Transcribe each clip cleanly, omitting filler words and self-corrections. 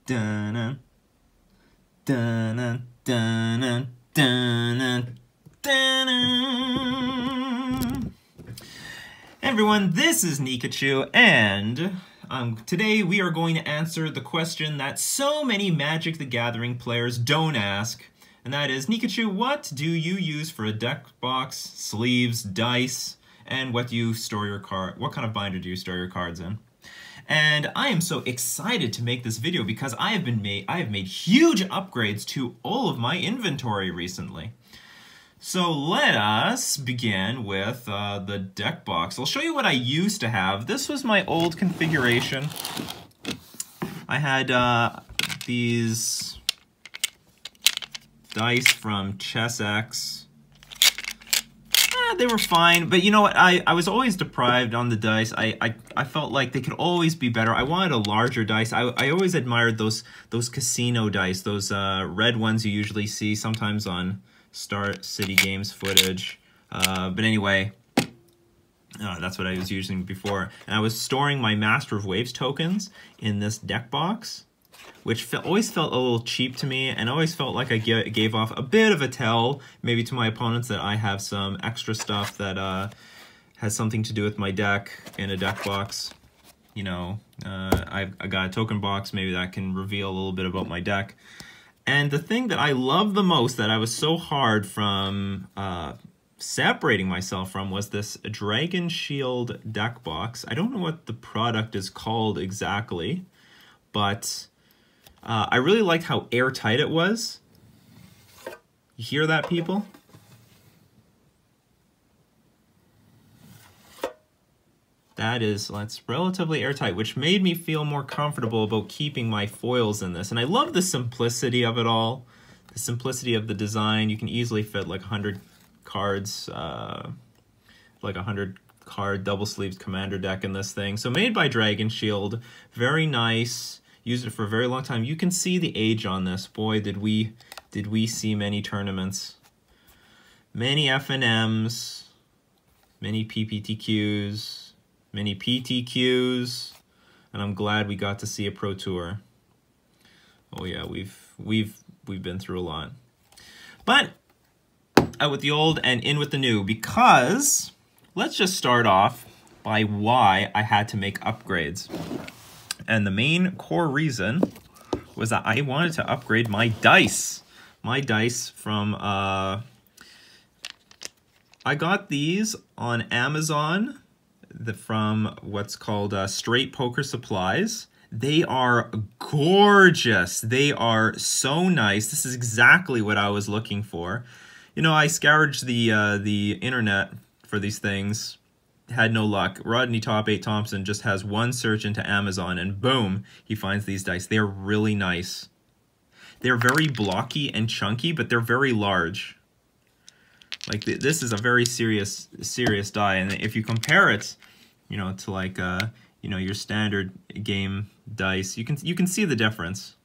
Dun dun dun dun dun dun. Everyone, this is Nikachu, and today we are going to answer the question that so many Magic the Gathering players don't ask, and that is, Nikachu, what do you use for a deck box, sleeves, dice, and what do you store your what kind of binder do you store your cards in? And I am so excited to make this video because I have made huge upgrades to all of my inventory recently. So let us begin with the deck box. I'll show you what I used to have. This was my old configuration. I had these dice from ChessX. They were fine, but you know what? I was always deprived on the dice. I felt like they could always be better. I wanted a larger dice. I always admired those casino dice, those red ones you usually see sometimes on Star City Games footage. But anyway, that's what I was using before. And I was storing my Master of Waves tokens in this deck box, which always felt a little cheap to me, and always felt like I gave off a bit of a tell, maybe to my opponents, that I have some extra stuff that has something to do with my deck in a deck box. You know, I got a token box, maybe that can reveal a little bit about my deck. And the thing that I love the most, that I was so hard from separating myself from, was this Dragon Shield deck box. I don't know what the product is called exactly, but I really liked how airtight it was. You hear that, people? That's relatively airtight, which made me feel more comfortable about keeping my foils in this. And I love the simplicity of it all, the simplicity of the design. You can easily fit like 100 cards, like a 100-card double-sleeved commander deck in this thing. So made by Dragon Shield, very nice. Used it for a very long time. You can see the age on this. Boy, did we see many tournaments, many FNMs, many PPTQs, many PTQs, and I'm glad we got to see a Pro Tour. Oh yeah, we've been through a lot. But out with the old and in with the new, because let's just start off by why I had to make upgrades. And the main core reason was that I wanted to upgrade my dice. My dice from, I got these on Amazon from what's called Straight Poker Supplies. They are gorgeous. They are so nice. This is exactly what I was looking for. You know, I scourged the internet for these things. Had no luck. Rodney Top 8 Thompson just has one search into Amazon and boom, he finds these dice. They're really nice. They're very blocky and chunky, but they're very large. Like this is a very serious die, and if you compare it, you know, to like you know, your standard game dice, you can see the difference.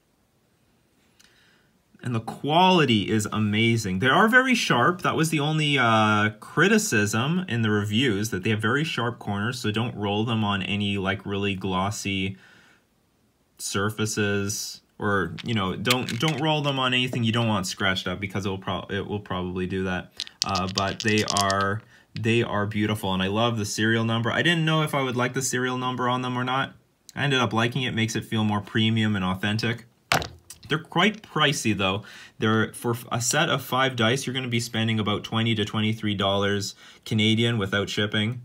And the quality is amazing. They are very sharp. That was the only criticism in the reviews, that they have very sharp corners, so don't roll them on any like really glossy surfaces, or you know, don't roll them on anything you don't want scratched up, because it will probably do that. But they are beautiful, and I love the serial number. I didn't know if I would like the serial number on them or not. I ended up liking it. Makes it feel more premium and authentic. They're quite pricey though. They're, for a set of 5 dice, you're going to be spending about $20 to $23 Canadian without shipping.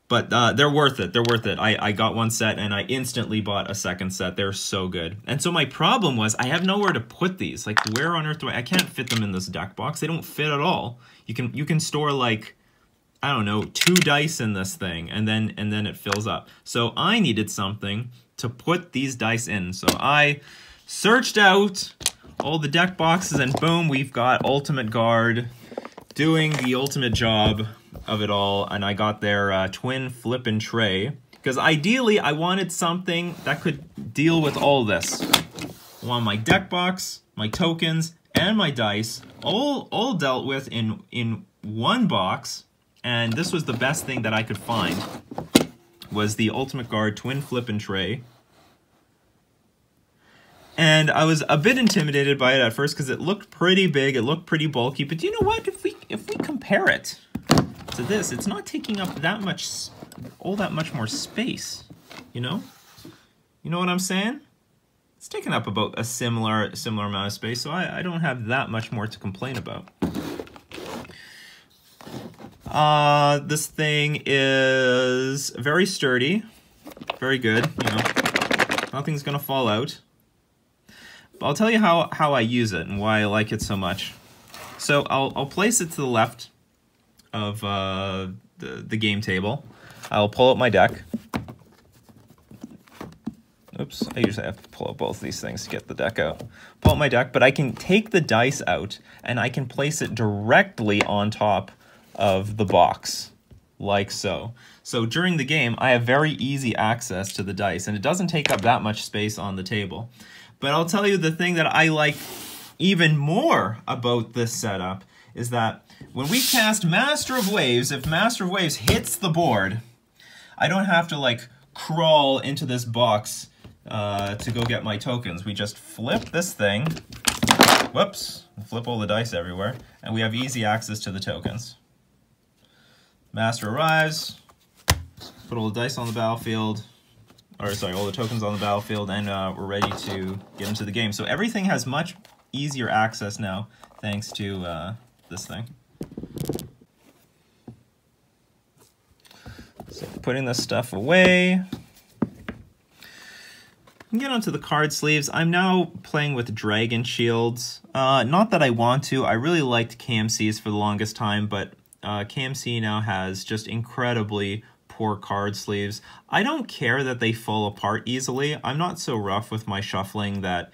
But they're worth it. They're worth it. I got one set and I instantly bought a second set. They're so good. And so my problem was I have nowhere to put these. Like, where on earth do I can't fit them in this deck box. They don't fit at all. You can store like, I don't know, 2 dice in this thing, and then it fills up. So I needed something to put these dice in. So I searched out all the deck boxes, and boom, we've got Ultimate Guard doing the ultimate job of it all. And I got their twin flip and tray, because ideally I wanted something that could deal with all this. I want my deck box, my tokens, and my dice all dealt with in one box. And this was the best thing that I could find, was the Ultimate Guard twin flip and tray. And I was a bit intimidated by it at first because it looked pretty big, it looked pretty bulky, but you know what? If we compare it to this, it's not taking up that much more space, you know? You know what I'm saying? It's taking up about a similar amount of space, so I don't have that much more to complain about. This thing is very sturdy, very good, you know, nothing's gonna fall out. But I'll tell you how I use it and why I like it so much. So I'll place it to the left of the game table. I'll pull out my deck. Oops, I usually have to pull out both these things to get the deck out. Pull out my deck, but I can take the dice out and I can place it directly on top of the box, like so. So during the game, I have very easy access to the dice, and it doesn't take up that much space on the table. But I'll tell you the thing that I like even more about this setup is that when we cast Master of Waves, if Master of Waves hits the board, I don't have to like crawl into this box to go get my tokens. We just flip this thing, whoops, flip all the dice everywhere, and we have easy access to the tokens. Master arrives, put all the dice on the battlefield, or sorry, all the tokens on the battlefield, and we're ready to get into the game. So everything has much easier access now, thanks to this thing. So putting this stuff away. Get onto the card sleeves. I'm now playing with Dragon Shields. Not that I want to. I really liked KMCs for the longest time, but KMC now has just incredibly poor card sleeves. I don't care that they fall apart easily. I'm not so rough with my shuffling that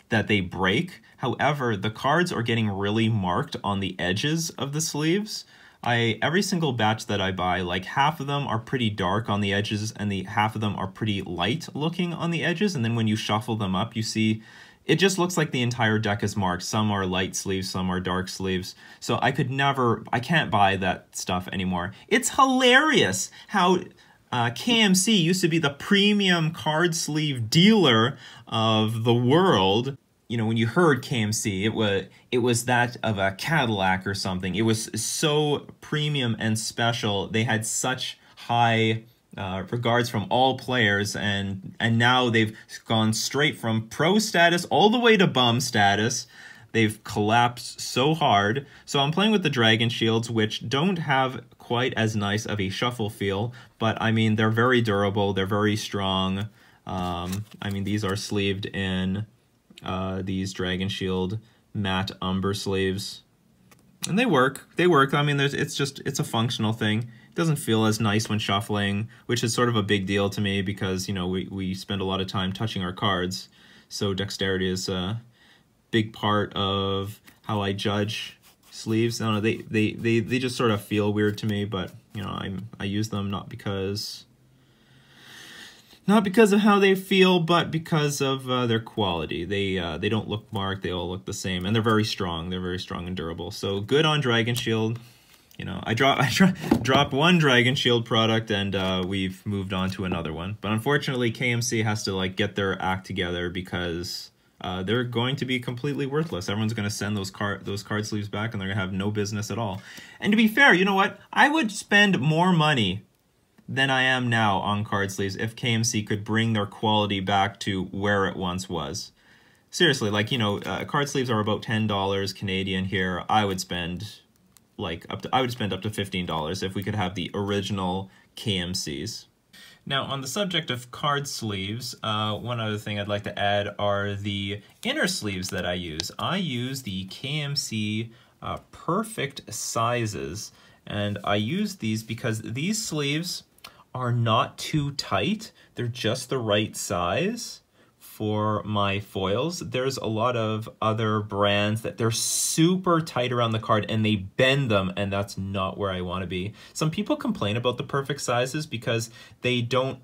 they break. However, the cards are getting really marked on the edges of the sleeves. Every single batch that I buy, like half of them are pretty dark on the edges and half of them are pretty light looking on the edges, and then when you shuffle them up, you see it just looks like the entire deck is marked. Some are light sleeves, some are dark sleeves. So I can't buy that stuff anymore. It's hilarious how KMC used to be the premium card sleeve dealer of the world. You know, when you heard KMC, it was that of a Cadillac or something. It was so premium and special. They had such high regards from all players, and now they've gone straight from pro status all the way to bum status. They've collapsed so hard. So I'm playing with the Dragon Shields, which don't have quite as nice of a shuffle feel, but I mean, they're very durable, they're very strong. I mean, these are sleeved in these Dragon Shield matte umber sleeves, and they work. I mean, it's a functional thing. It doesn't feel as nice when shuffling, which is sort of a big deal to me because, you know, we spend a lot of time touching our cards, so dexterity is a big part of how I judge sleeves. I don't know, they just sort of feel weird to me, but you know, I use them not because of how they feel, but because of their quality. They don't look marked, they all look the same, and they're very strong. They're very strong and durable. So good on Dragon Shield. You know, I dropped one Dragon Shield product, and we've moved on to another one. But unfortunately, KMC has to like get their act together because they're going to be completely worthless. Everyone's going to send those card sleeves back, and they're going to have no business at all. And to be fair, you know what? I would spend more money than I am now on card sleeves if KMC could bring their quality back to where it once was. Seriously, like, you know, card sleeves are about $10 Canadian here. I would spend up to $15 if we could have the original KMCs. Now, on the subject of card sleeves, one other thing I'd like to add are the inner sleeves that I use. I use the KMC Perfect Sizes, and I use these because these sleeves are not too tight. They're just the right size for my foils. There's a lot of other brands that they're super tight around the card and they bend them, and that's not where I want to be. Some people complain about the perfect sizes because they don't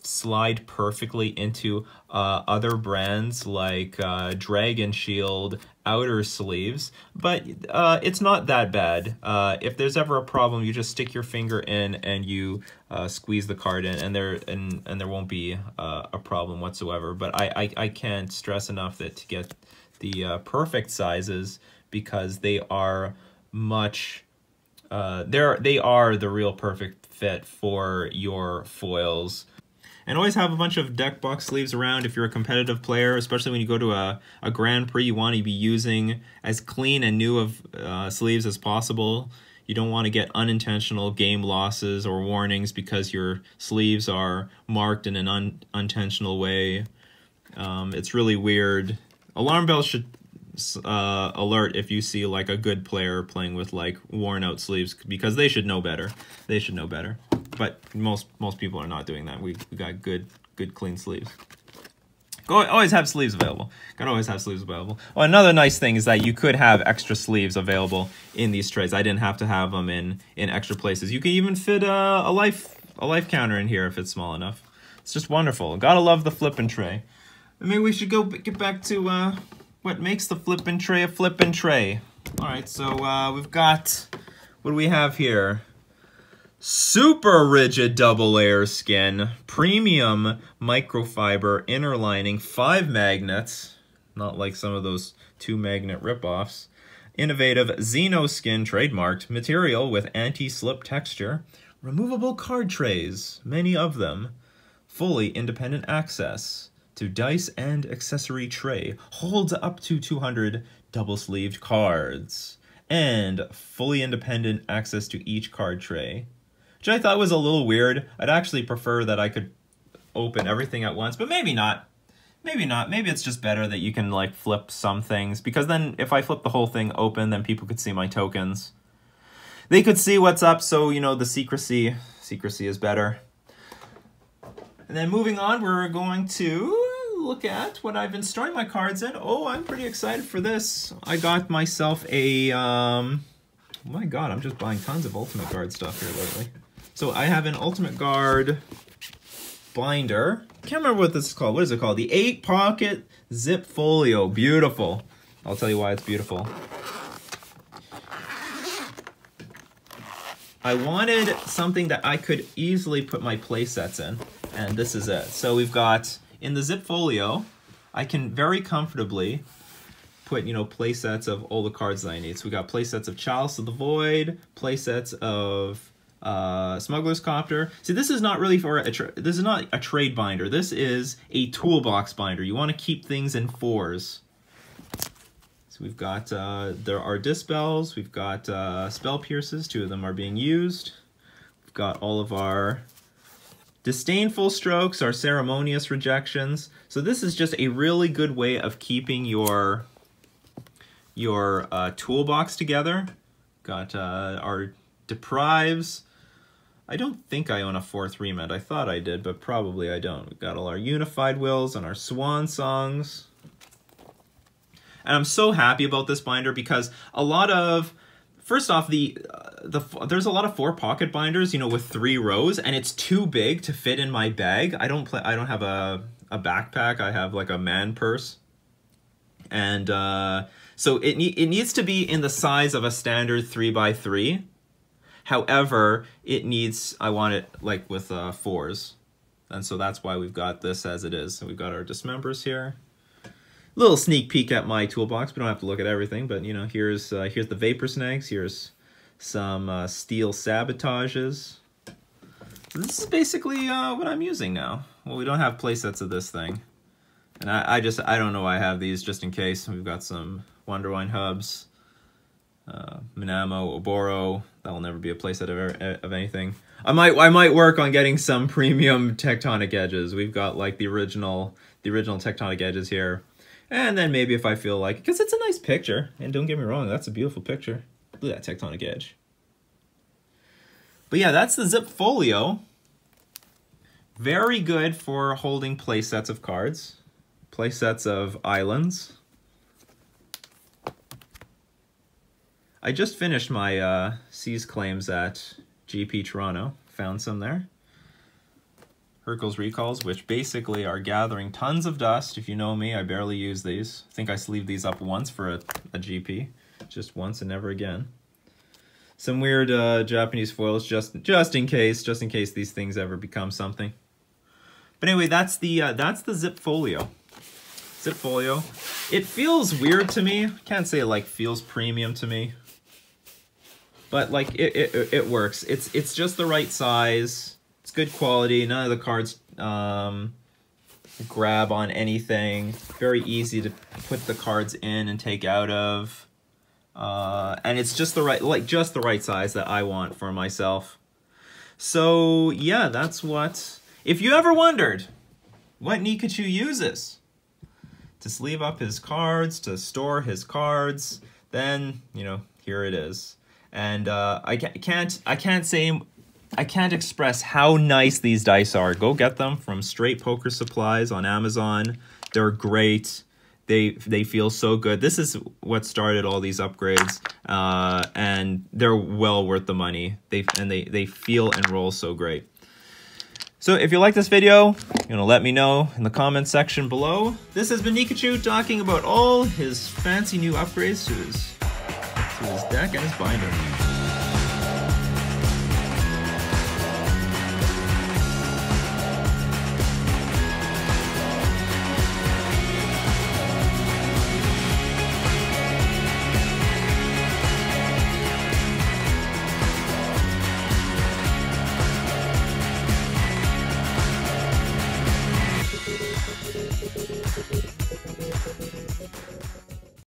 slide perfectly into other brands like Dragon Shield outer sleeves, but it's not that bad. If there's ever a problem, you just stick your finger in and you squeeze the card in, and there won't be a problem whatsoever. But I can't stress enough that to get the perfect sizes, because they are much they are the real perfect fit for your foils. And always have a bunch of DECKBOX sleeves around if you're a competitive player, especially when you go to a Grand Prix. You want to be using as clean and new of sleeves as possible. You don't want to get unintentional game losses or warnings because your sleeves are marked in an unintentional way. It's really weird. Alarm bells should alert if you see like a good player playing with like worn out sleeves, because they should know better. They should know better. But most people are not doing that. We got good clean sleeves. Always have sleeves available. Gotta always have sleeves available. Oh, another nice thing is that you could have extra sleeves available in these trays. I didn't have to have them in extra places. You can even fit a life counter in here if it's small enough. It's just wonderful. Gotta love the flippin' tray. Maybe we should get back to what makes the flippin' tray a flippin' tray. All right, so we've got, what do we have here? Super rigid double layer skin, premium microfiber inner lining, 5 magnets, not like some of those 2 magnet ripoffs. Innovative Xeno skin trademarked material with anti-slip texture. Removable card trays, many of them. Fully independent access to dice and accessory tray. Holds up to 200 double-sleeved cards. And fully independent access to each card tray, which I thought was a little weird. I'd actually prefer that I could open everything at once, but maybe not. Maybe not. Maybe it's just better that you can like flip some things, because then if I flip the whole thing open, then people could see my tokens. They could see what's up, so you know the secrecy is better. And then moving on, we're going to look at what I've been storing my cards in. Oh, I'm pretty excited for this. I got myself a oh my god, I'm just buying tons of Ultimate Guard stuff here lately. So I have an Ultimate Guard binder. Can't remember what this is called. What is it called? The 8-pocket zip folio. Beautiful. I'll tell you why it's beautiful. I wanted something that I could easily put my play sets in, and this is it. So we've got, in the zip folio, I can very comfortably put, you know, play sets of all the cards that I need. So we got play sets of Chalice of the Void, play sets of Smuggler's Copter. See, this is not really for this is not a trade binder. This is a toolbox binder. You want to keep things in 4s. So we've got there are Dispels. We've got Spell Pierces. 2 of them are being used. We've got all of our Disdainful Strokes, our Ceremonious Rejections. So this is just a really good way of keeping your toolbox together. Got our Deprives. I don't think I own a 4th remit. I thought I did, but probably I don't. We've got all our Unified Wills and our Swan Songs. And I'm so happy about this binder because a lot of, first off, there's a lot of 4-pocket binders, you know, with 3 rows, and it's too big to fit in my bag. I don't have a backpack. I have like a man purse, and so it needs to be in the size of a standard 3x3. However, I want it like with 4s, and so that's why we've got this as it is. So we've got our Dismembers here. Little sneak peek at my toolbox. We don't have to look at everything, but you know, here's the Vapor Snags. Here's some Steel Sabotages. So this is basically what I'm using now. Well, we don't have playsets of this thing, and I don't know why I have these just in case. We've got some Wonderwine Hubs, Minamo, Oboro. That will never be a playset of anything. I might work on getting some premium Tectonic Edges. We've got like the original Tectonic Edges here. And then maybe if I feel like, because it's a nice picture, and don't get me wrong, that's a beautiful picture. Look at that Tectonic Edge. But yeah, that's the Zip Folio. Very good for holding play sets of cards, play sets of islands. I just finished my Seize claims at GP Toronto. Found some there. Hurkyl's Recalls, which basically are gathering tons of dust. If you know me, I barely use these. I think I sleeved these up once for a GP. Just once and never again. Some weird Japanese foils just in case these things ever become something. But anyway, that's the Zip Folio. Zip Folio. It feels weird to me. Can't say it like feels premium to me. But like it works. It's just the right size. It's good quality. None of the cards grab on anything. Very easy to put the cards in and take out of. And it's just the right size that I want for myself. So yeah, that's what. If you ever wondered what Nikachu uses to sleeve up his cards, to store his cards, then you know, here it is. And I can't express how nice these dice are. Go get them from Straight Poker Supplies on Amazon. They're great. They feel so good. This is what started all these upgrades, and they're well worth the money. They feel and roll so great. So if you like this video, let me know in the comments section below. This has been Nikachu talking about all his fancy new upgrades to his deck and his binder.